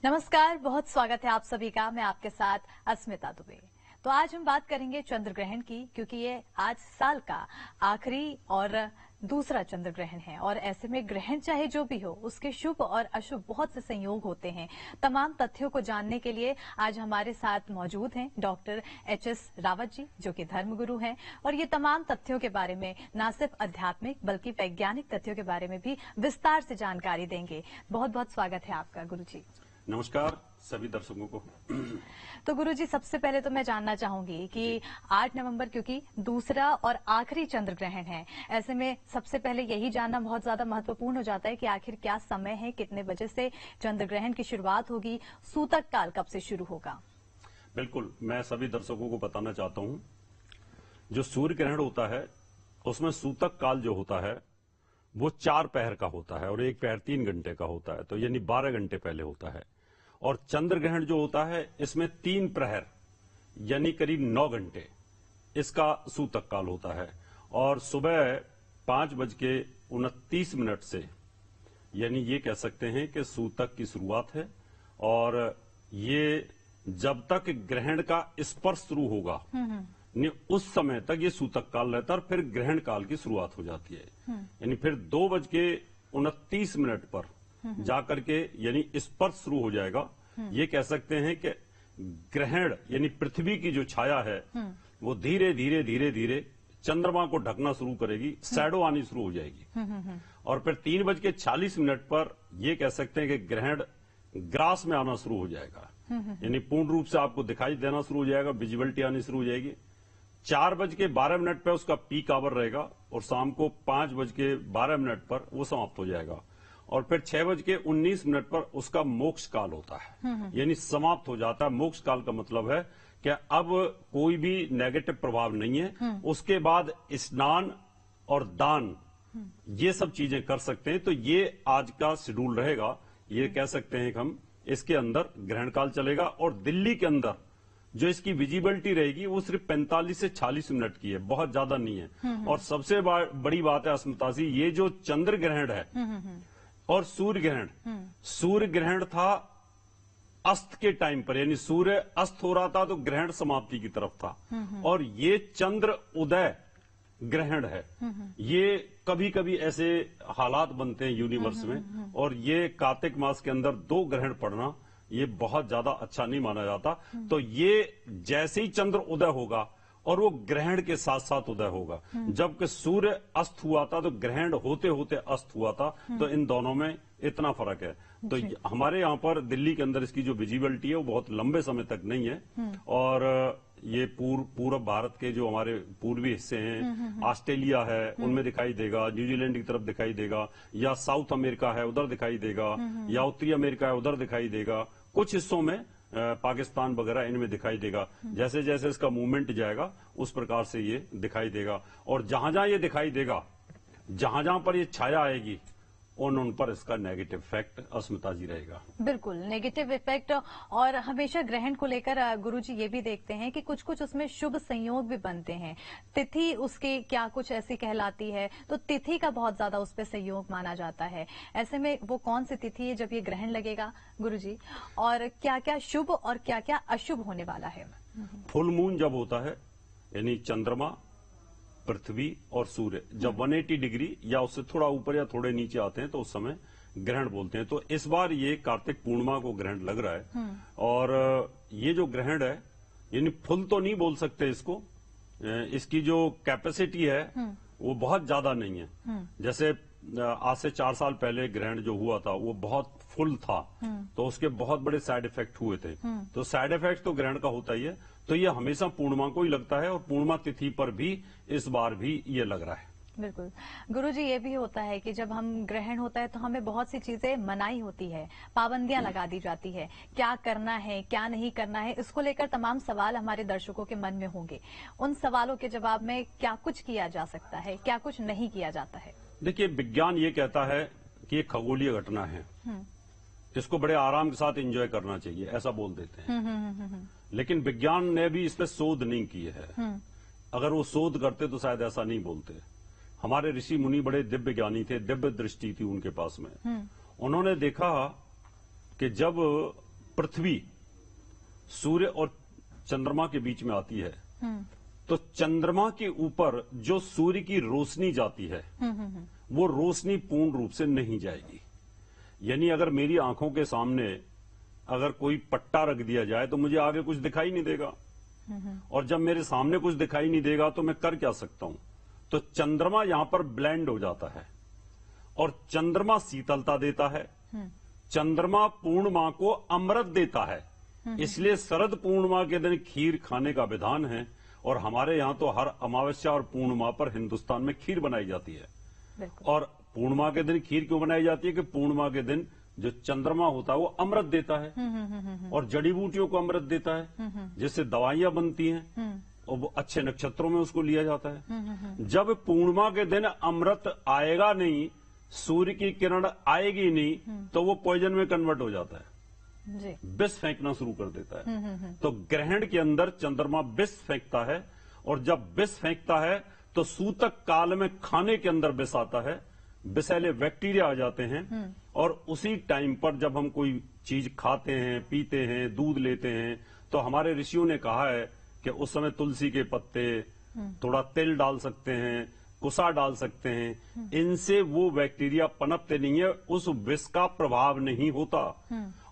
नमस्कार, बहुत स्वागत है आप सभी का। मैं आपके साथ अस्मिता दुबे। तो आज हम बात करेंगे चंद्र ग्रहण की, क्योंकि ये आज साल का आखिरी और दूसरा चंद्र ग्रहण है और ऐसे में ग्रहण चाहे जो भी हो, उसके शुभ और अशुभ बहुत से संयोग होते हैं। तमाम तथ्यों को जानने के लिए आज हमारे साथ मौजूद हैं डॉक्टर एच.एस. रावत जी, जो कि धर्मगुरु हैं, और ये तमाम तथ्यों के बारे में न सिर्फ आध्यात्मिक बल्कि वैज्ञानिक तथ्यों के बारे में भी विस्तार से जानकारी देंगे। बहुत बहुत स्वागत है आपका गुरु जी। नमस्कार सभी दर्शकों को। तो गुरुजी, सबसे पहले तो मैं जानना चाहूंगी कि 8 नवंबर क्योंकि दूसरा और आखिरी चंद्र ग्रहण है, ऐसे में सबसे पहले यही जानना बहुत ज्यादा महत्वपूर्ण हो जाता है कि आखिर क्या समय है, कितने बजे से चंद्र ग्रहण की शुरुआत होगी, सूतक काल कब से शुरू होगा? बिल्कुल, मैं सभी दर्शकों को बताना चाहता हूं, जो सूर्य ग्रहण होता है उसमें सूतक काल जो होता है वो 4 पहर का होता है और एक पहर 3 घंटे का होता है, तो यानी 12 घंटे पहले होता है। और चंद्र ग्रहण जो होता है इसमें 3 प्रहर यानी करीब 9 घंटे इसका सूतक काल होता है और सुबह 5:29 से यानी ये कह सकते हैं कि सूतक की शुरुआत है और ये जब तक ग्रहण का स्पर्श शुरू होगा उस समय तक ये सूतक काल रहता है और फिर ग्रहण काल की शुरुआत हो जाती है। यानी फिर 2:29 पर जाकर के यानी स्पर्श शुरू हो जाएगा। ये कह सकते हैं कि ग्रहण यानी पृथ्वी की जो छाया है वो धीरे धीरे धीरे धीरे चंद्रमा को ढकना शुरू करेगी, शैडो आनी शुरू हो जाएगी और फिर 3:40 पर ये कह सकते हैं कि ग्रहण ग्रास में आना शुरू हो जाएगा, यानी पूर्ण रूप से आपको दिखाई देना शुरू हो जाएगा, विजिबिलिटी आनी शुरू हो जाएगी। 4:12 पर उसका पीक आवर रहेगा और शाम को 5:12 पर वो समाप्त हो जाएगा और फिर 6:19 पर उसका मोक्ष काल होता है, यानी समाप्त हो जाता है। मोक्ष काल का मतलब है कि अब कोई भी नेगेटिव प्रभाव नहीं है, उसके बाद स्नान और दान ये सब चीजें कर सकते हैं। तो ये आज का शेड्यूल रहेगा, ये कह सकते हैं कि हम इसके अंदर ग्रहण काल चलेगा और दिल्ली के अंदर जो इसकी विजिबिलिटी रहेगी वो सिर्फ 45 से 46 मिनट की है, बहुत ज्यादा नहीं है। और सबसे बड़ी बात है अस्मिता जी, ये जो चंद्र ग्रहण है और सूर्य ग्रहण था अस्त के टाइम पर, यानी सूर्य अस्त हो रहा था तो ग्रहण समाप्ति की तरफ था और ये चंद्र उदय ग्रहण है। ये कभी कभी ऐसे हालात बनते हैं यूनिवर्स में और ये कार्तिक मास के अंदर 2 ग्रहण पड़ना ये बहुत ज्यादा अच्छा नहीं माना जाता। तो ये जैसे ही चंद्र उदय होगा और वो ग्रहण के साथ साथ उदय होगा, जबकि सूर्य अस्त हुआ था तो ग्रहण होते होते अस्त हुआ था, तो इन दोनों में इतना फर्क है। तो हमारे यहाँ पर दिल्ली के अंदर इसकी जो विजिबिलिटी है वो बहुत लंबे समय तक नहीं है और ये पूर्व भारत के जो हमारे पूर्वी हिस्से हैं, ऑस्ट्रेलिया है उनमें दिखाई देगा, न्यूजीलैंड की तरफ दिखाई देगा, या साउथ अमेरिका है उधर दिखाई देगा, या उत्तरी अमेरिका है उधर दिखाई देगा, कुछ हिस्सों में पाकिस्तान वगैरह इनमें दिखाई देगा। जैसे जैसे इसका मूवमेंट जाएगा उस प्रकार से ये दिखाई देगा और जहां जहां ये दिखाई देगा, जहां जहां पर ये छाया आएगी उन पर इसका नेगेटिव इफेक्ट अस्मिता जी रहेगा। बिल्कुल नेगेटिव इफेक्ट। और हमेशा ग्रहण को लेकर गुरुजी ये भी देखते हैं कि कुछ कुछ उसमें शुभ संयोग भी बनते हैं, तिथि उसकी क्या कुछ ऐसी कहलाती है, तो तिथि का बहुत ज्यादा उस पर संयोग माना जाता है। ऐसे में वो कौन सी तिथि है जब ये ग्रहण लगेगा गुरुजी, और क्या क्या शुभ और क्या क्या अशुभ होने वाला है? फुल मून जब होता है यानी चंद्रमा, पृथ्वी और सूर्य जब 180 डिग्री या उससे थोड़ा ऊपर या थोड़े नीचे आते हैं तो उस समय ग्रहण बोलते हैं। तो इस बार ये कार्तिक पूर्णिमा को ग्रहण लग रहा है और ये जो ग्रहण है यानी फुल तो नहीं बोल सकते इसको, इसकी जो कैपेसिटी है वो बहुत ज्यादा नहीं है। जैसे आज से 4 साल पहले ग्रहण जो हुआ था वो बहुत फुल था तो उसके बहुत बड़े साइड इफेक्ट हुए थे। तो साइड इफेक्ट तो ग्रहण का होता ही है, तो ये हमेशा पूर्णिमा को ही लगता है और पूर्णिमा तिथि पर भी इस बार भी ये लग रहा है। बिल्कुल गुरुजी, ये भी होता है कि जब हम ग्रहण होता है तो हमें बहुत सी चीजें मनाही होती है, पाबंदियां लगा दी जाती है, क्या करना है क्या नहीं करना है, इसको लेकर तमाम सवाल हमारे दर्शकों के मन में होंगे। उन सवालों के जवाब में क्या कुछ किया जा सकता है, क्या कुछ नहीं किया जाता है? देखिए, विज्ञान ये कहता है कि ये खगोलीय घटना है, इसको बड़े आराम के साथ एंजॉय करना चाहिए, ऐसा बोल देते हैं। लेकिन विज्ञान ने भी इस पर शोध नहीं की है। अगर वो शोध करते तो शायद ऐसा नहीं बोलते। हमारे ऋषि मुनि बड़े दिव्य ज्ञानी थे, दिव्य दृष्टि थी उनके पास में। उन्होंने देखा कि जब पृथ्वी सूर्य और चंद्रमा के बीच में आती है, तो चंद्रमा के ऊपर जो सूर्य की रोशनी जाती है वो रोशनी पूर्ण रूप से नहीं जाएगी। यानी अगर मेरी आंखों के सामने अगर कोई पट्टा रख दिया जाए तो मुझे आगे कुछ दिखाई नहीं देगा, और जब मेरे सामने कुछ दिखाई नहीं देगा तो मैं कर क्या सकता हूं? तो चंद्रमा यहां पर ब्लेंड हो जाता है, और चंद्रमा शीतलता देता है, चंद्रमा पूर्णिमा को अमृत देता है। इसलिए शरद पूर्णिमा के दिन खीर खाने का विधान है, और हमारे यहां तो हर अमावस्या और पूर्णिमा पर हिंदुस्तान में खीर बनाई जाती है। और पूर्णिमा के दिन खीर क्यों बनाई जाती है? कि पूर्णिमा के दिन जो चंद्रमा होता है वो अमृत देता है, और जड़ी बूटियों को अमृत देता है, जिससे दवाइयां बनती हैं, और वो अच्छे नक्षत्रों में उसको लिया जाता है। जब पूर्णिमा के दिन अमृत आएगा नहीं, सूर्य की किरण आएगी नहीं, तो वो पॉइजन में कन्वर्ट हो जाता है, विष फेंकना शुरू कर देता है। तो ग्रहण के अंदर चंद्रमा विष फेंकता है, और जब विष फेंकता है तो सूतक काल में खाने के अंदर विष आता है, विषैले बैक्टीरिया आ जाते हैं, और उसी टाइम पर जब हम कोई चीज खाते हैं, पीते हैं, दूध लेते हैं, तो हमारे ऋषियों ने कहा है कि उस समय तुलसी के पत्ते, थोड़ा तिल डाल सकते हैं, कुसा डाल सकते हैं। इनसे वो बैक्टीरिया पनपते नहीं है, उस विष का प्रभाव नहीं होता,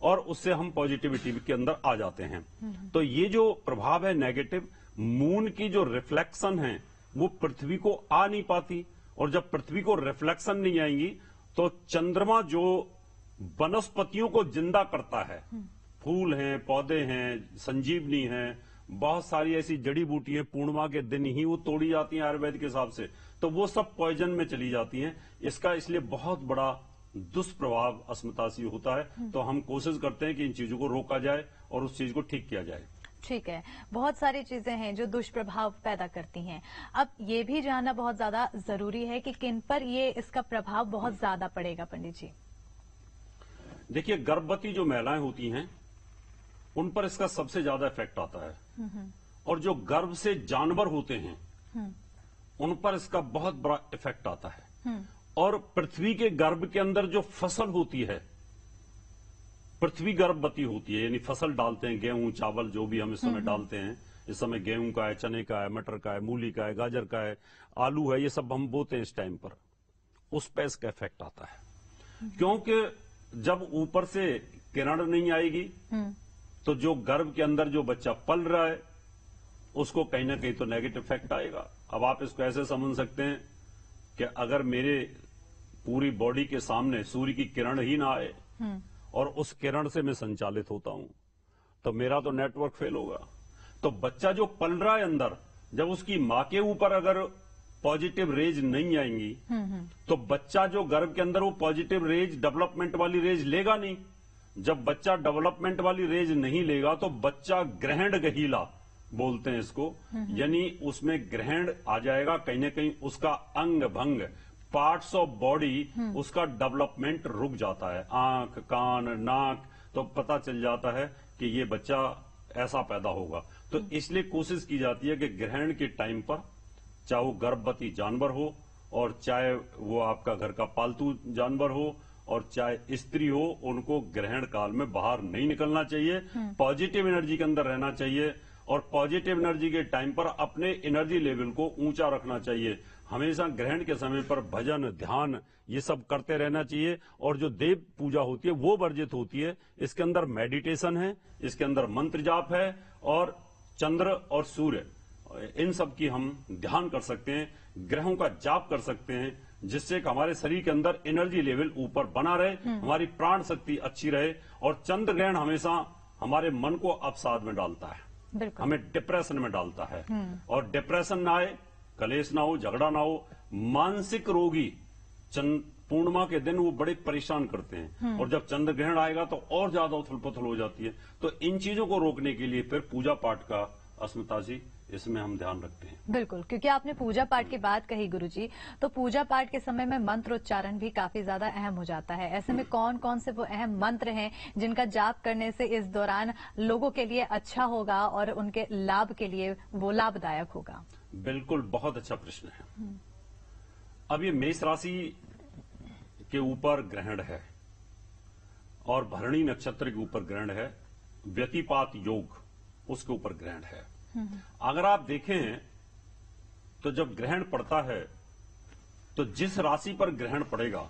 और उससे हम पॉजिटिविटी के अंदर आ जाते हैं। तो ये जो प्रभाव है नेगेटिव, मून की जो रिफ्लेक्शन है वो पृथ्वी को आ नहीं पाती, और जब पृथ्वी को रिफ्लेक्शन नहीं आएंगी तो चंद्रमा जो वनस्पतियों को जिंदा करता है, फूल हैं, पौधे हैं, संजीवनी है, बहुत सारी ऐसी जड़ी बूटी है, पूर्णिमा के दिन ही वो तोड़ी जाती हैं आयुर्वेद के हिसाब से, तो वो सब पॉइजन में चली जाती हैं। इसका इसलिए बहुत बड़ा दुष्प्रभाव अस्मिता से होता है। तो हम कोशिश करते हैं कि इन चीजों को रोका जाए और उस चीज को ठीक किया जाए। ठीक है, बहुत सारी चीजें हैं जो दुष्प्रभाव पैदा करती हैं। अब ये भी जानना बहुत ज्यादा जरूरी है कि किन पर ये इसका प्रभाव बहुत ज्यादा पड़ेगा पंडित जी। देखिए, गर्भवती जो महिलाएं होती हैं उन पर इसका सबसे ज्यादा इफेक्ट आता है, और जो गर्भ से जानवर होते हैं उन पर इसका बहुत बड़ा इफेक्ट आता है। और पृथ्वी के गर्भ के अंदर जो फसल होती है, पृथ्वी गर्भवती होती है, यानी फसल डालते हैं, गेहूं, चावल जो भी हम इस समय डालते हैं, इस समय गेहूं का है, चने का है, मटर का है, मूली का है, गाजर का है, आलू है, ये सब हम बोते हैं इस टाइम पर, उस पर इसका इफेक्ट आता है। क्योंकि जब ऊपर से किरण नहीं आएगी तो जो गर्भ के अंदर जो बच्चा पल रहा है उसको कहीं ना कहीं तो नेगेटिव इफेक्ट आएगा। अब आप इसको ऐसे समझ सकते हैं कि अगर मेरे पूरी बॉडी के सामने सूर्य की किरण ही ना आए और उस किरण से मैं संचालित होता हूं तो मेरा तो नेटवर्क फेल होगा। तो बच्चा जो पल रहा है अंदर, जब उसकी मां के ऊपर अगर पॉजिटिव रेज नहीं आएंगी तो बच्चा जो गर्भ के अंदर वो पॉजिटिव रेज, डेवलपमेंट वाली रेज लेगा नहीं। जब बच्चा डेवलपमेंट वाली रेज नहीं लेगा तो बच्चा ग्रहण गहीला बोलते हैं इसको, यानी उसमें ग्रहण आ जाएगा, कहीं ना कहीं उसका अंग भंग, पार्ट्स ऑफ बॉडी, उसका डेवलपमेंट रुक जाता है, आंख, कान, नाक, तो पता चल जाता है कि ये बच्चा ऐसा पैदा होगा। तो इसलिए कोशिश की जाती है कि ग्रहण के टाइम पर, चाहे वो गर्भवती जानवर हो और चाहे वो आपका घर का पालतू जानवर हो और चाहे स्त्री हो, उनको ग्रहण काल में बाहर नहीं निकलना चाहिए, पॉजिटिव एनर्जी के अंदर रहना चाहिए, और पॉजिटिव एनर्जी के टाइम पर अपने एनर्जी लेवल को ऊंचा रखना चाहिए। हमेशा ग्रहण के समय पर भजन, ध्यान, ये सब करते रहना चाहिए, और जो देव पूजा होती है वो वर्जित होती है। इसके अंदर मेडिटेशन है, इसके अंदर मंत्र जाप है, और चंद्र और सूर्य, इन सब की हम ध्यान कर सकते हैं, ग्रहों का जाप कर सकते हैं, जिससे कि हमारे शरीर के अंदर एनर्जी लेवल ऊपर बना रहे, हमारी प्राण शक्ति अच्छी रहे। और चंद्र ग्रहण हमेशा हमारे मन को अवसाद में डालता है, हमें डिप्रेशन में डालता है, और डिप्रेशन ना आए, कलेश ना हो, झगड़ा ना हो। मानसिक रोगी पूर्णिमा के दिन वो बड़े परेशान करते हैं, और जब चंद्र ग्रहण आएगा तो और ज्यादा उथल पुथल हो जाती है। तो इन चीजों को रोकने के लिए फिर पूजा पाठ का, अस्मिता जी, इसमें हम ध्यान रखते हैं। बिल्कुल, क्योंकि आपने पूजा पाठ की बात कही गुरुजी, तो पूजा पाठ के समय में मंत्रोच्चारण भी काफी ज्यादा अहम हो जाता है। ऐसे में कौन कौन से वो अहम मंत्र हैं जिनका जाप करने से इस दौरान लोगों के लिए अच्छा होगा और उनके लाभ के लिए वो लाभदायक होगा? बिल्कुल, बहुत अच्छा प्रश्न है। अब ये मेष राशि के ऊपर ग्रहण है और भरणी नक्षत्र के ऊपर ग्रहण है, व्यतिपात योग, उसके ऊपर ग्रहण है। अगर आप देखें तो जब ग्रहण पड़ता है तो जिस राशि पर ग्रहण पड़ेगा,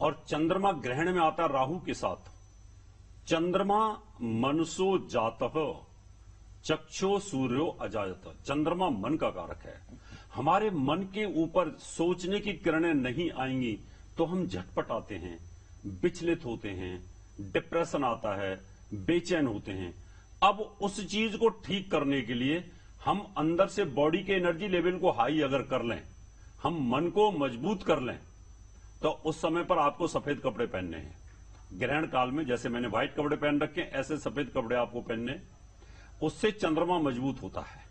और चंद्रमा ग्रहण में आता राहु के साथ, चंद्रमा मनसो जातः चक्षो सूर्यो अजायत। चंद्रमा मन का कारक है। हमारे मन के ऊपर सोचने की किरणें नहीं आएंगी तो हम झटपट आते हैं, विचलित होते हैं, डिप्रेशन आता है, बेचैन होते हैं। अब उस चीज को ठीक करने के लिए हम अंदर से बॉडी के एनर्जी लेवल को हाई अगर कर लें, हम मन को मजबूत कर लें, तो उस समय पर आपको सफेद कपड़े पहनने हैं। ग्रहण काल में जैसे मैंने व्हाइट कपड़े पहन रखे हैं, ऐसे सफेद कपड़े आपको पहनने, उससे चंद्रमा मजबूत होता है।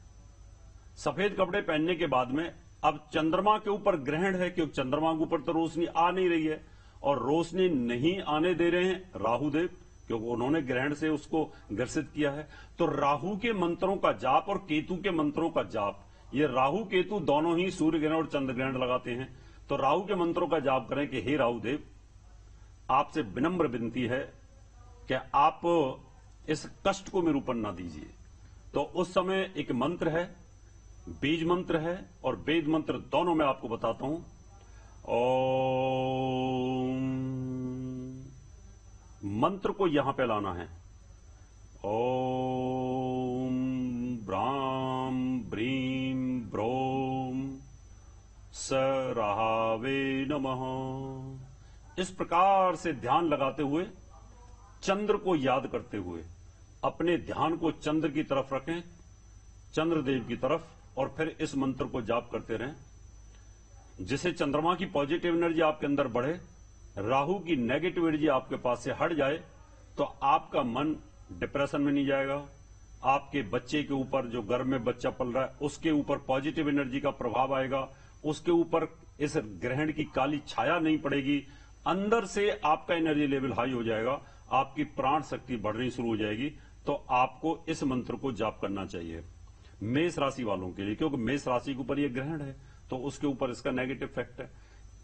सफेद कपड़े पहनने के बाद में अब चंद्रमा के ऊपर ग्रहण है, क्योंकि चंद्रमा के ऊपर तो रोशनी आ नहीं रही है, और रोशनी नहीं आने दे रहे हैं राहुदेव, क्योंकि उन्होंने ग्रहण से उसको ग्रसित किया है। तो राहु के मंत्रों का जाप और केतु के मंत्रों का जाप, ये राहु केतु दोनों ही सूर्य ग्रहण और चंद्र ग्रहण लगाते हैं। तो राहु के मंत्रों का जाप करें कि हे राहुदेव, आपसे विनम्र विनती है कि आप इस कष्ट को मेरे ऊपर ना दीजिए। तो उस समय एक मंत्र है, बीज मंत्र है और वेद मंत्र, दोनों मैं आपको बताता हूं। ओम मंत्र को यहां पे लाना है। ओम ब्राम ब्रीम ब्रोम सरावे नमः। इस प्रकार से ध्यान लगाते हुए, चंद्र को याद करते हुए, अपने ध्यान को चंद्र की तरफ रखें, चंद्रदेव की तरफ, और फिर इस मंत्र को जाप करते रहें, जिससे चंद्रमा की पॉजिटिव एनर्जी आपके अंदर बढ़े, राहु की नेगेटिव एनर्जी आपके पास से हट जाए, तो आपका मन डिप्रेशन में नहीं जाएगा। आपके बच्चे के ऊपर, जो गर्भ में बच्चा पल रहा है, उसके ऊपर पॉजिटिव एनर्जी का प्रभाव आएगा, उसके ऊपर इस ग्रहण की काली छाया नहीं पड़ेगी, अंदर से आपका एनर्जी लेवल हाई हो जाएगा, आपकी प्राण शक्ति बढ़नी शुरू हो जाएगी। तो आपको इस मंत्र को जाप करना चाहिए मेष राशि वालों के लिए, क्योंकि मेष राशि के ऊपर यह ग्रहण है, तो उसके ऊपर इसका नेगेटिव इफेक्ट है।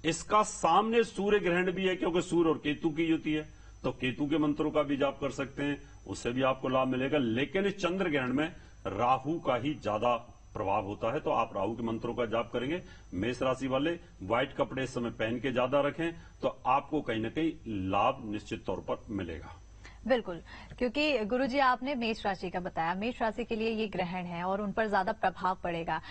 इसका सामने सूर्य ग्रहण भी है, क्योंकि सूर्य और केतु की युति है, तो केतु के मंत्रों का भी जाप कर सकते हैं, उससे भी आपको लाभ मिलेगा। लेकिन इस चंद्र ग्रहण में राहु का ही ज्यादा प्रभाव होता है, तो आप राहु के मंत्रों का जाप करेंगे। मेष राशि वाले व्हाइट कपड़े इस समय पहन के ज्यादा रखें, तो आपको कहीं ना कहीं लाभ निश्चित तौर पर मिलेगा। बिल्कुल, क्योंकि गुरुजी आपने मेष राशि का बताया, मेष राशि के लिए ये ग्रहण है और उन पर ज्यादा प्रभाव पड़ेगा।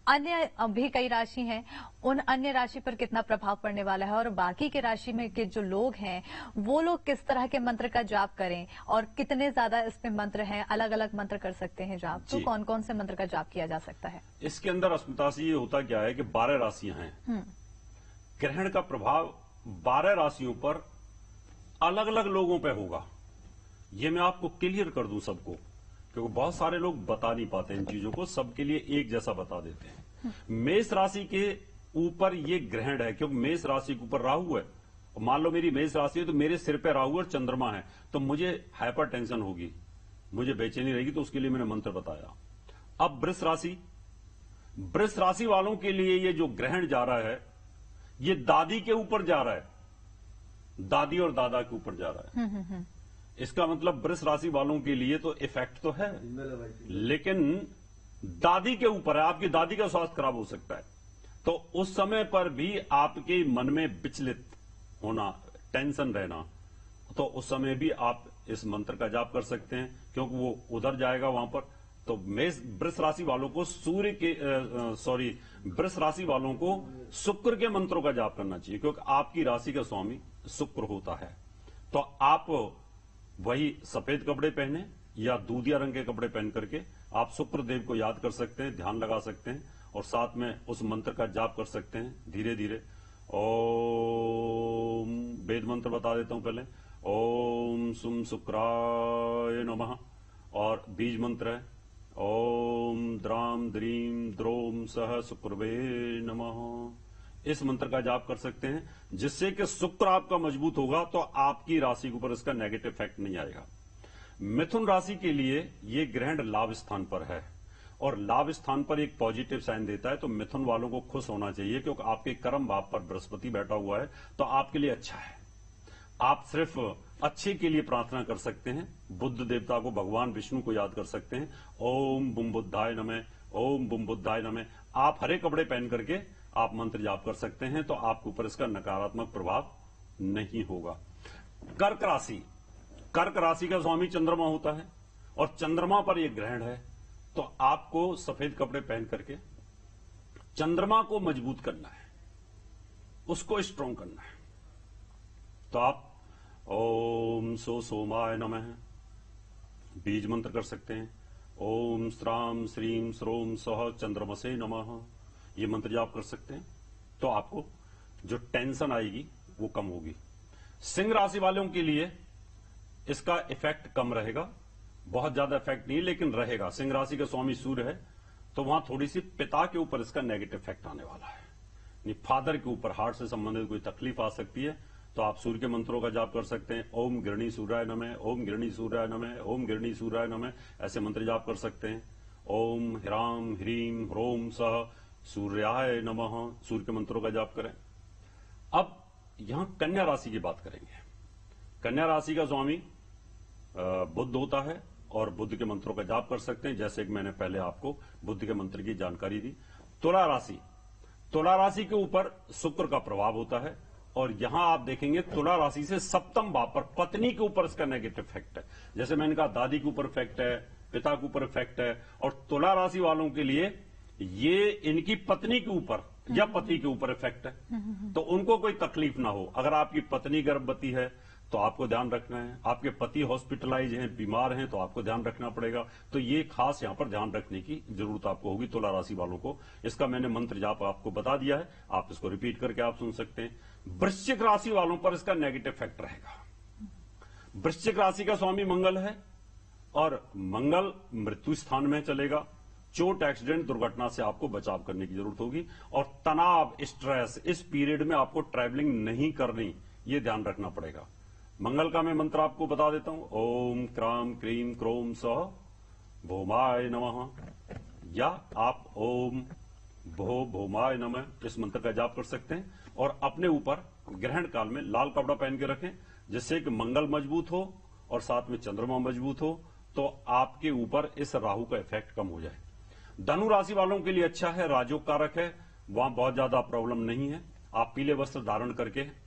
अन्य भी कई राशि हैं, उन अन्य राशि पर कितना प्रभाव पड़ने वाला है, और बाकी के राशि में के जो लोग हैं वो लोग किस तरह के मंत्र का जाप करें, और कितने ज्यादा इसमें मंत्र हैं, अलग अलग मंत्र कर सकते हैं जाप, तो कौन कौन से मंत्र का जाप किया जा सकता है? इसके अंदर अस्मिता से ये होता क्या है कि 12 राशियां हैं। ग्रहण का प्रभाव 12 राशियों पर अलग अलग लोगों पर होगा। ये मैं आपको क्लियर कर दूं सबको, क्योंकि बहुत सारे लोग बता नहीं पाते इन चीजों को, सबके लिए एक जैसा बता देते हैं। मेष राशि के ऊपर ये ग्रहण है, क्योंकि मेष राशि के ऊपर राहु है। मान लो मेरी मेष राशि है, तो मेरे सिर पे राहु और चंद्रमा है, तो मुझे हाइपर टेंशन होगी, मुझे बेचैनी रहेगी, तो उसके लिए मैंने मंत्र बताया। अब वृष राशि, वृष राशि वालों के लिए ये जो ग्रहण जा रहा है, ये दादी के ऊपर जा रहा है, दादी और दादा के ऊपर जा रहा है। इसका मतलब वृष राशि वालों के लिए तो इफेक्ट तो है, लेकिन दादी के ऊपर है, आपकी दादी का स्वास्थ्य खराब हो सकता है। तो उस समय पर भी आपके मन में विचलित होना, टेंशन रहना, तो उस समय भी आप इस मंत्र का जाप कर सकते हैं, क्योंकि वो उधर जाएगा वहां पर। तो वृष राशि वालों को वृष राशि वालों को शुक्र के मंत्रों का जाप करना चाहिए, क्योंकि आपकी राशि का स्वामी शुक्र होता है। तो आप वही सफेद कपड़े पहने या दूधिया रंग के कपड़े पहन करके आप शुक्र देव को याद कर सकते हैं, ध्यान लगा सकते हैं, और साथ में उस मंत्र का जाप कर सकते हैं धीरे धीरे। ओम, वेद मंत्र बता देता हूं पहले। ओम सुम शुक्राय नमः, और बीज मंत्र है ओम द्राम द्रीम द्रोम सह शुक्रवे नमः। इस मंत्र का जाप कर सकते हैं, जिससे कि शुक्र आपका मजबूत होगा, तो आपकी राशि के ऊपर इसका नेगेटिव इफेक्ट नहीं आएगा। मिथुन राशि के लिए ये ग्रहण लाभ स्थान पर है, और लाभ स्थान पर एक पॉजिटिव साइन देता है, तो मिथुन वालों को खुश होना चाहिए, क्योंकि आपके कर्म भाव पर बृहस्पति बैठा हुआ है, तो आपके लिए अच्छा है। आप सिर्फ अच्छे के लिए प्रार्थना कर सकते हैं। बुद्ध देवता को, भगवान विष्णु को याद कर सकते हैं। ओम बुम बुद्धाय नमः, ओम बुम बुद्धाय नमः। आप हरे कपड़े पहन करके आप मंत्र जाप कर सकते हैं, तो आपके ऊपर इसका नकारात्मक प्रभाव नहीं होगा। कर्क राशि, कर्क राशि का स्वामी चंद्रमा होता है और चंद्रमा पर यह ग्रहण है, तो आपको सफेद कपड़े पहन करके चंद्रमा को मजबूत करना है, उसको स्ट्रांग करना है। तो आप ओम सोमाय नमः बीज मंत्र कर सकते हैं। ओम श्राम श्रीम श्रोम सह चंद्रमसे नमः, ये मंत्र जाप कर सकते हैं, तो आपको जो टेंशन आएगी वो कम होगी। सिंह राशि वालों के लिए इसका इफेक्ट कम रहेगा, बहुत ज्यादा इफेक्ट नहीं, लेकिन रहेगा। सिंह राशि का स्वामी सूर्य है, तो वहां थोड़ी सी पिता के ऊपर इसका नेगेटिव इफेक्ट आने वाला है। फादर के ऊपर हार्ट से संबंधित कोई तकलीफ आ सकती है, तो आप सूर्य के मंत्रों का जाप कर सकते हैं। ओम गिरणी सूर्याय नमः, ओम गिरणी सूर्याय नमः, ओम गिरणी सूर्याय नमः, ऐसे मंत्र जाप कर सकते हैं। ओम ह्राम ह्रीम ह्रोम सह सूर्याय नमः, सूर्य के मंत्रों का जाप करें। अब यहां कन्या राशि की बात करेंगे। कन्या राशि का स्वामी बुध होता है और बुद्ध के मंत्रों का जाप कर सकते हैं, जैसे कि मैंने पहले आपको बुद्ध के मंत्र की जानकारी दी। तुला राशि, तुला राशि के ऊपर शुक्र का प्रभाव होता है, और यहां आप देखेंगे तुला राशि से सप्तम भाव पर पत्नी के ऊपर इसका नेगेटिव इफेक्ट है। जैसे मैंने कहा, दादी के ऊपर इफेक्ट है, पिता के ऊपर इफेक्ट है, और तुला राशि वालों के लिए ये इनकी पत्नी के ऊपर या पति के ऊपर इफेक्ट है, तो उनको कोई तकलीफ ना हो। अगर आपकी पत्नी गर्भवती है तो आपको ध्यान रखना है, आपके पति हॉस्पिटलाइज हैं, बीमार हैं, तो आपको ध्यान रखना पड़ेगा। तो ये खास यहां पर ध्यान रखने की जरूरत आपको होगी तुला राशि वालों को। इसका मैंने मंत्र जाप आपको बता दिया है, आप इसको रिपीट करके आप सुन सकते हैं। वृश्चिक राशि वालों पर इसका नेगेटिव इफेक्ट रहेगा। वृश्चिक राशि का स्वामी मंगल है, और मंगल मृत्यु स्थान में चलेगा। चोट, एक्सीडेंट, दुर्घटना से आपको बचाव करने की जरूरत होगी, और तनाव, स्ट्रेस, इस पीरियड में आपको ट्रैवलिंग नहीं करनी, ये ध्यान रखना पड़ेगा। मंगल का मैं मंत्र आपको बता देता हूं। ओम क्राम क्रीम क्रोम सह भौमाय नमः, या आप ओम भौमाय नमः इस मंत्र का जाप कर सकते हैं, और अपने ऊपर ग्रहण काल में लाल कपड़ा पहन के रखें, जिससे कि मंगल मजबूत हो और साथ में चंद्रमा मजबूत हो, तो आपके ऊपर इस राहु का इफेक्ट कम हो जाए। धनु राशि वालों के लिए अच्छा है, राजयोग कारक है, वहां बहुत ज्यादा प्रॉब्लम नहीं है। आप पीले वस्त्र धारण करके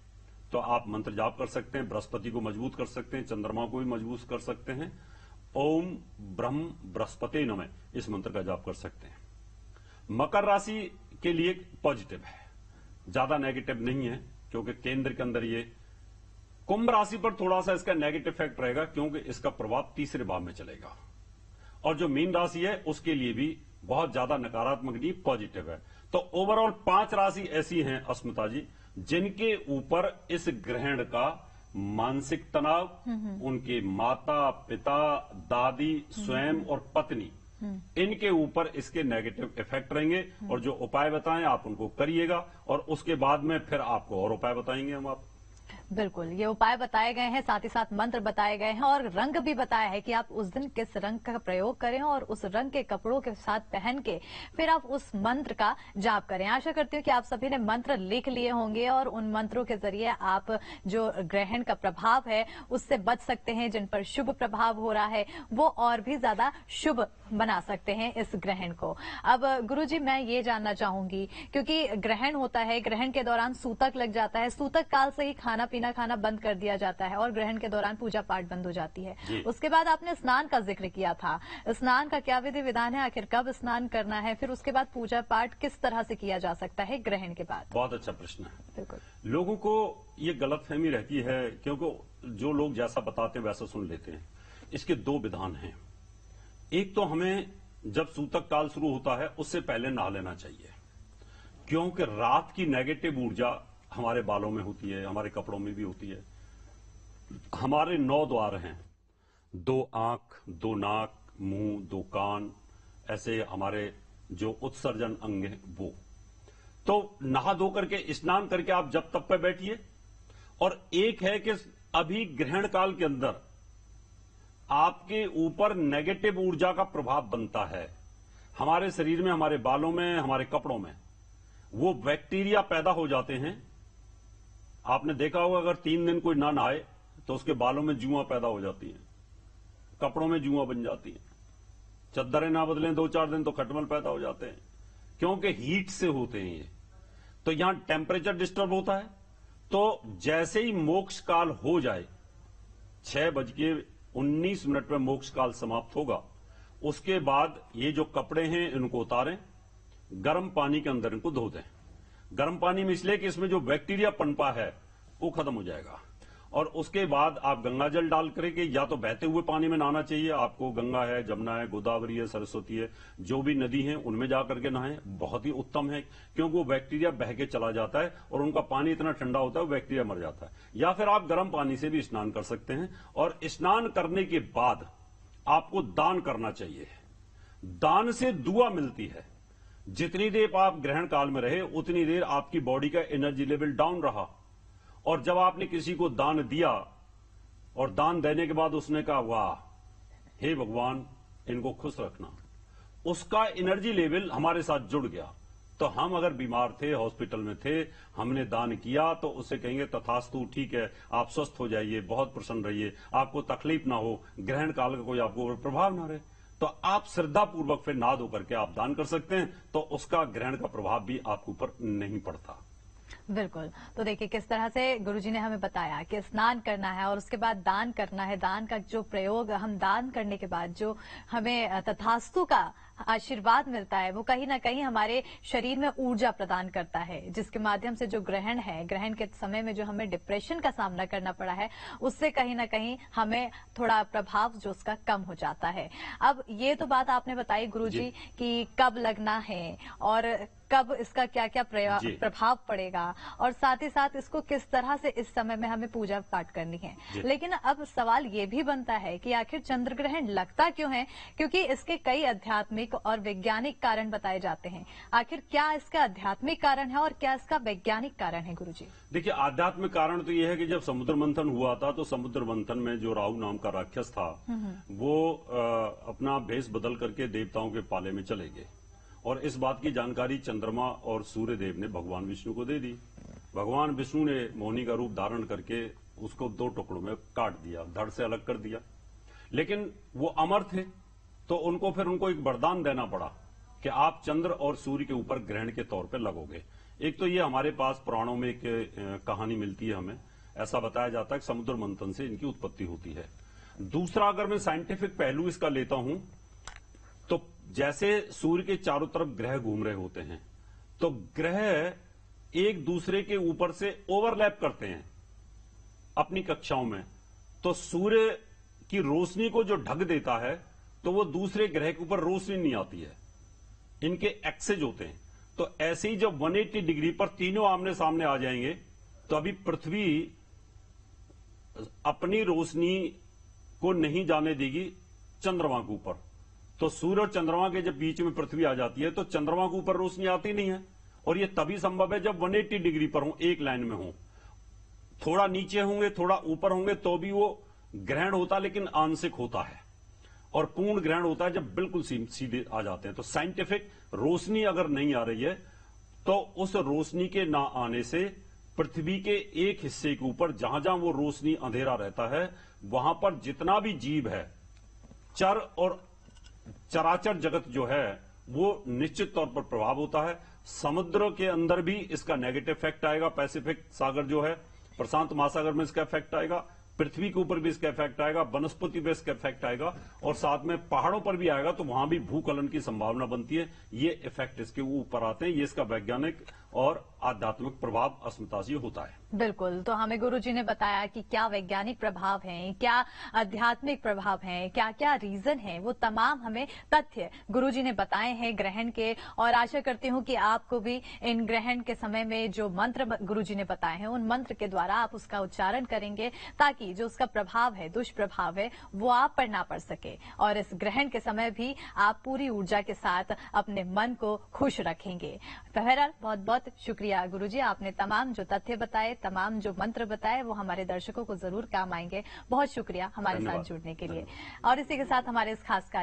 तो आप मंत्र जाप कर सकते हैं, बृहस्पति को मजबूत कर सकते हैं, चंद्रमा को भी मजबूत कर सकते हैं। ओम ब्रह्म बृहस्पति नमः इस मंत्र का जाप कर सकते हैं। मकर राशि के लिए पॉजिटिव है, ज्यादा नेगेटिव नहीं है, क्योंकि केंद्र के अंदर ये। कुंभ राशि पर थोड़ा सा इसका नेगेटिव इफेक्ट रहेगा, क्योंकि इसका प्रभाव तीसरे भाव में चलेगा। और जो मीन राशि है उसके लिए भी बहुत ज्यादा नकारात्मक नहीं, पॉजिटिव है। तो ओवरऑल 5 राशि ऐसी हैं अस्मिता जी, जिनके ऊपर इस ग्रहण का मानसिक तनाव, उनके माता पिता, दादी, स्वयं और पत्नी, इनके ऊपर इसके नेगेटिव इफेक्ट रहेंगे। और जो उपाय बताएं आप उनको करिएगा, और उसके बाद में फिर आपको और उपाय बताएंगे हम आप। बिल्कुल, ये उपाय बताए गए हैं, साथ ही साथ मंत्र बताए गए हैं, और रंग भी बताया है कि आप उस दिन किस रंग का प्रयोग करें, और उस रंग के कपड़ों के साथ पहन के फिर आप उस मंत्र का जाप करें। आशा करती हूँ कि आप सभी ने मंत्र लिख लिए होंगे, और उन मंत्रों के जरिए आप जो ग्रहण का प्रभाव है उससे बच सकते हैं। जिन पर शुभ प्रभाव हो रहा है वो और भी ज्यादा शुभ बना सकते हैं इस ग्रहण को। अब गुरुजी, मैं ये जानना चाहूंगी, क्योंकि ग्रहण होता है, ग्रहण के दौरान सूतक लग जाता है, सूतक काल से ही खाना पीना खाना बंद कर दिया जाता है, और ग्रहण के दौरान पूजा पाठ बंद हो जाती है। उसके बाद आपने स्नान का जिक्र किया था, स्नान का क्या विधि विधान है, आखिर कब स्नान करना है, फिर उसके बाद पूजा पाठ किस तरह से किया जा सकता है ग्रहण के बाद? बहुत अच्छा प्रश्न है। बिल्कुल, लोगों को ये गलतफहमी रहती है, क्योंकि जो लोग जैसा बताते हैं वैसा सुन लेते हैं। इसके 2 विधान हैं। एक तो हमें जब सूतक काल शुरू होता है उससे पहले नहा लेना चाहिए, क्योंकि रात की नेगेटिव ऊर्जा हमारे बालों में होती है, हमारे कपड़ों में भी होती है। हमारे 9 द्वार हैं, 2 आंख, 2 नाक, मुंह, 2 कान, ऐसे हमारे जो उत्सर्जन अंग हैं वो। तो नहा धो करके स्नान करके आप जब तब पे बैठिए। और एक है कि अभी ग्रहण काल के अंदर आपके ऊपर नेगेटिव ऊर्जा का प्रभाव बनता है, हमारे शरीर में, हमारे बालों में, हमारे कपड़ों में वो बैक्टीरिया पैदा हो जाते हैं। आपने देखा होगा, अगर 3 दिन कोई ना नहाए तो उसके बालों में जुआं पैदा हो जाती है, कपड़ों में जुआं बन जाती है, चद्दरें ना बदलें 2-4 दिन तो खटमल पैदा हो जाते हैं, क्योंकि हीट से होते हैं ये। तो यहां टेम्परेचर डिस्टर्ब होता है। तो जैसे ही मोक्ष काल हो जाए, 6:19 में मोक्ष काल समाप्त होगा, उसके बाद ये जो कपड़े हैं इनको उतारें, गर्म पानी के अंदर इनको धो दें। गर्म पानी में इसलिए कि इसमें जो बैक्टीरिया पनपा है वो खत्म हो जाएगा। और उसके बाद आप गंगा जल डाल करके, या तो बहते हुए पानी में नहाना चाहिए आपको, गंगा है, जमुना है, गोदावरी है, सरस्वती है, जो भी नदी है उनमें जाकर के नहाएं, बहुत ही उत्तम है, क्योंकि वो बैक्टीरिया बह के चला जाता है और उनका पानी इतना ठंडा होता है वो बैक्टीरिया मर जाता है। या फिर आप गर्म पानी से भी स्नान कर सकते हैं। और स्नान करने के बाद आपको दान करना चाहिए। दान से दुआ मिलती है। जितनी देर आप ग्रहण काल में रहे उतनी देर आपकी बॉडी का एनर्जी लेवल डाउन रहा, और जब आपने किसी को दान दिया और दान देने के बाद उसने कहा वाह हे भगवान इनको खुश रखना, उसका एनर्जी लेवल हमारे साथ जुड़ गया। तो हम अगर बीमार थे, हॉस्पिटल में थे, हमने दान किया, तो उससे कहेंगे तथास्तु, ठीक है, आप स्वस्थ हो जाइए, बहुत प्रसन्न रहिए, आपको तकलीफ ना हो, ग्रहण काल का कोई आपको प्रभाव ना रहे। तो आप श्रद्धापूर्वक फिर नाद होकर के आप दान कर सकते हैं, तो उसका ग्रहण का प्रभाव भी आपके ऊपर नहीं पड़ता। बिल्कुल। तो देखिए किस तरह से गुरुजी ने हमें बताया कि स्नान करना है और उसके बाद दान करना है। दान का जो प्रयोग, हम दान करने के बाद जो हमें तथास्तु का आशीर्वाद मिलता है, वो कहीं ना कहीं हमारे शरीर में ऊर्जा प्रदान करता है, जिसके माध्यम से जो ग्रहण है, ग्रहण के समय में जो हमें डिप्रेशन का सामना करना पड़ा है, उससे कहीं ना कहीं हमें थोड़ा प्रभाव जो उसका कम हो जाता है। अब ये तो बात आपने बताई गुरुजी कि कब लगना है और कब इसका क्या क्या प्रभाव पड़ेगा, और साथ ही साथ इसको किस तरह से इस समय में हमें पूजा पाठ करनी है। लेकिन अब सवाल ये भी बनता है कि आखिर चंद्र ग्रहण लगता क्यों है, क्योंकि इसके कई आध्यात्मिक और वैज्ञानिक कारण बताए जाते हैं। आखिर क्या इसका आध्यात्मिक कारण है और क्या इसका वैज्ञानिक कारण है गुरुजी? देखिए, आध्यात्मिक कारण तो यह है कि जब समुद्र मंथन हुआ था, तो समुद्र मंथन में जो राहु नाम का राक्षस था वो अपना भेष बदल करके देवताओं के पाले में चले गए, और इस बात की जानकारी चंद्रमा और सूर्य देव ने भगवान विष्णु को दे दी। भगवान विष्णु ने मोहिनी का रूप धारण करके उसको 2 टुकड़ों में काट दिया, धड़ से अलग कर दिया। लेकिन वो अमर थे, तो उनको एक वरदान देना पड़ा कि आप चंद्र और सूर्य के ऊपर ग्रहण के तौर पर लगोगे। एक तो ये हमारे पास पुराणों में एक कहानी मिलती है, हमें ऐसा बताया जाता है कि समुद्र मंथन से इनकी उत्पत्ति होती है। दूसरा, अगर मैं साइंटिफिक पहलू इसका लेता हूं, तो जैसे सूर्य के चारों तरफ ग्रह घूम रहे होते हैं, तो ग्रह एक दूसरे के ऊपर से ओवरलैप करते हैं अपनी कक्षाओं में। तो सूर्य की रोशनी को जो ढक देता है, तो वो दूसरे ग्रह के ऊपर रोशनी नहीं आती है, इनके एक्सेज होते हैं। तो ऐसे ही जब 180 डिग्री पर तीनों आमने सामने आ जाएंगे, तो अभी पृथ्वी अपनी रोशनी को नहीं जाने देगी चंद्रमा के ऊपर। तो सूर्य और चंद्रमा के जब बीच में पृथ्वी आ जाती है, तो चंद्रमा के ऊपर रोशनी आती नहीं है, और ये तभी संभव है जब 180 डिग्री पर हो, एक लाइन में हो। थोड़ा नीचे होंगे, थोड़ा ऊपर होंगे, तो भी वो ग्रहण होता, लेकिन आंशिक होता है। और पूर्ण ग्रहण होता है जब बिल्कुल सीधे आ जाते हैं। तो साइंटिफिक रोशनी अगर नहीं आ रही है, तो उस रोशनी के ना आने से पृथ्वी के एक हिस्से के ऊपर, जहां जहां वो रोशनी अंधेरा रहता है, वहां पर जितना भी जीव है, चर और चराचर जगत जो है, वो निश्चित तौर पर प्रभाव होता है। समुद्र के अंदर भी इसका नेगेटिव इफेक्ट आएगा, पैसिफिक सागर जो है, प्रशांत महासागर में इसका इफेक्ट आएगा, पृथ्वी के ऊपर भी इसका इफेक्ट आएगा, वनस्पति पे इसका इफेक्ट आएगा, और साथ में पहाड़ों पर भी आएगा, तो वहां भी भूकलन की संभावना बनती है। ये इफेक्ट इसके ऊपर आते हैं। ये इसका वैज्ञानिक और आध्यात्मिक प्रभाव अस्मिता से होता है। बिल्कुल। तो हमें गुरुजी ने बताया कि क्या वैज्ञानिक प्रभाव हैं, क्या आध्यात्मिक प्रभाव हैं, क्या क्या रीजन है, वो तमाम हमें तथ्य गुरुजी ने बताए हैं ग्रहण के। और आशा करती हूँ कि आपको भी इन ग्रहण के समय में जो मंत्र गुरुजी ने बताए हैं, उन मंत्र के द्वारा आप उसका उच्चारण करेंगे, ताकि जो उसका प्रभाव है, दुष्प्रभाव है, वो आप पर ना पड़ सके। और इस ग्रहण के समय भी आप पूरी ऊर्जा के साथ अपने मन को खुश रखेंगे। बहरहाल बहुत बहुत शुक्रिया गुरुजी, आपने तमाम जो तथ्य बताए, तमाम जो मंत्र बताए, वो हमारे दर्शकों को जरूर काम आएंगे। बहुत शुक्रिया हमारे साथ जुड़ने के लिए। और इसी के साथ हमारे इस खास कार्य